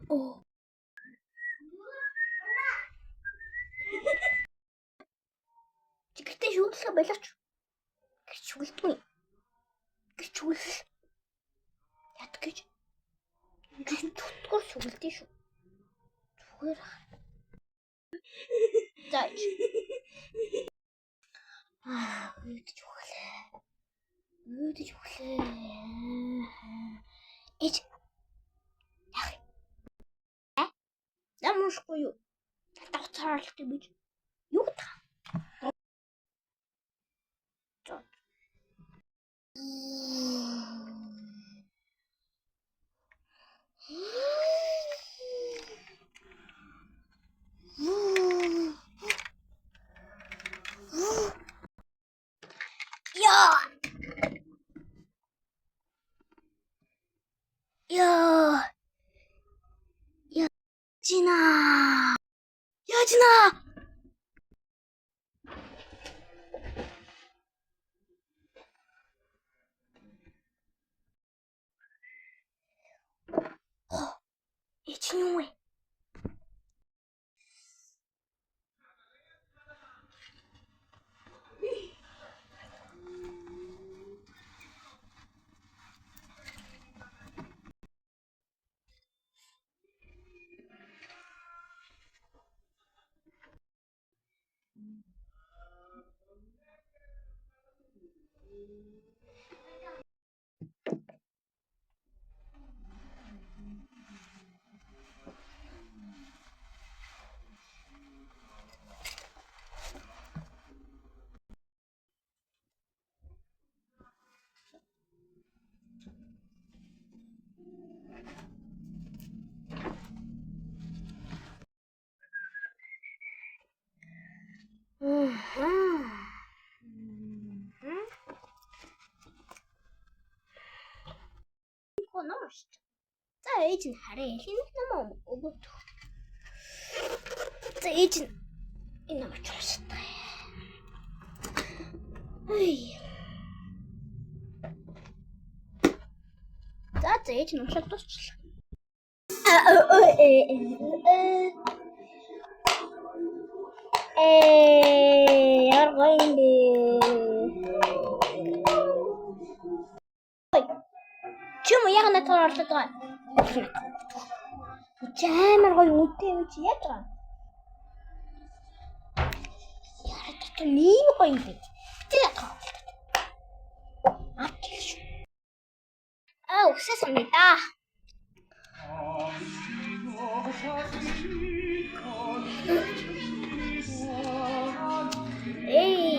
Оо. Чигтээ шүглэх болооч. Шүглдгүй. Шүглэл. Яд гэж. Түтгэр шүглдээ шүү. Зүгээр. Заач. Үүдэж өглөө. Үүдэж өглөө. Эч. Яах. Намушгүй юу? Тацаарлт юм биш. Юу та? Яжина. Эчин юу вэ? Номш. За ээж нь хараа хэлэх нам өгөөд. За ээж нь энэ нам чууштай. Ой. За ээж нь уншаад дуусчлаа. Яар гойнде. Чүм яг надад орлоод байгаа. Чамаар гоё үнэтэй юм чи яаж байгаа? Яа ч ийм гоё юм бэ. Тэ яах вэ? Атлш. Өсөс юм да.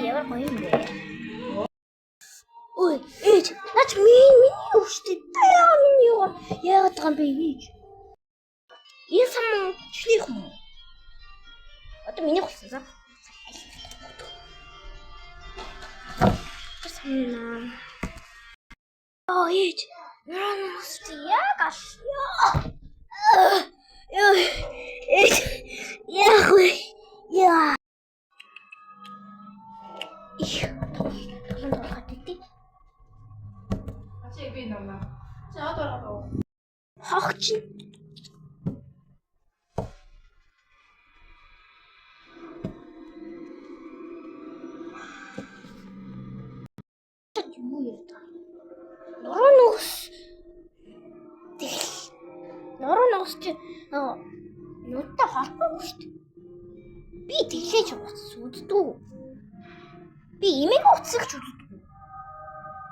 Яар гоё юм бэ. Ой, ээж, наач миний өвчтэй. Таяа миний юу яагаад байгаа юм бэ ээж? Энэ сам чихнийх юм уу? Одоо миний болсон сам. Тэсмэн. Ээж, нуранос яг аш. Ээж, яах вэ? Яа. Би нэмэ. За одоо хогч. Юу яа. Нуранос чи нүдтэй холбоогүй шүү дээ. Би тэглэж үздэг. Би имийг уцсагч үздэг.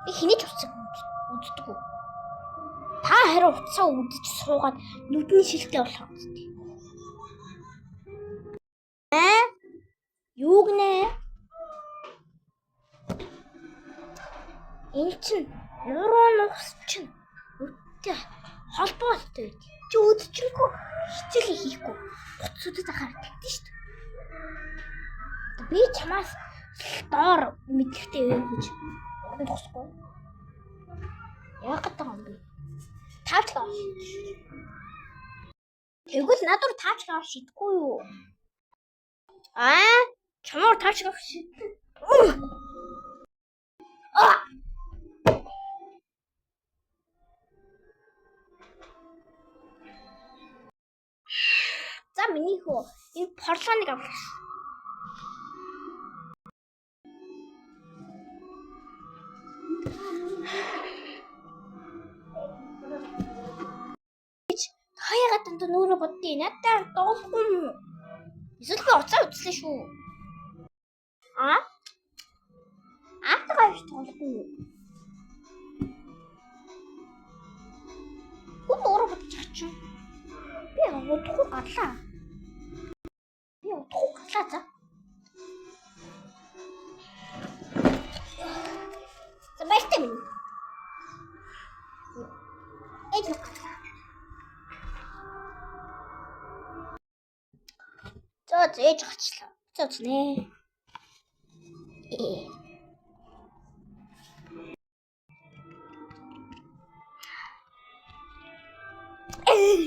Би хэний ч уцсаг үздэг. Та харин уцсаа үдчих суугаад нүдний шилтэй болох үстэй. Юу гэнэ? Энэ чинь нуранос чинь нүдтэй холбоотой. Чи үдчихгүй хичээл хийхгүй. Буцуудад ахаар тэгдэж шүү дээ. Би чамаас доор мэдлэгтэй байв гэж тохсохгүй. Яг гэдэг юм би. Таач гоо. Тэгвэл надад таач гоо шидэхгүй юу? Чамаар таач гоо шид. За миний хөө энэ порлоныг авлаа шүү. Хаягаад танд нүрэ боддیں۔ Надад доолгүй юм. Эсвэл би уцаа үзлээ шүү. Аатгаа биш тоолгүй. Гүн өөрөө бодчих чинь. Би удахгүй гарлаа. За. За баяртай минь. Ээж гарлаа. За ээж гарчлаа. За үзнэ. Ай.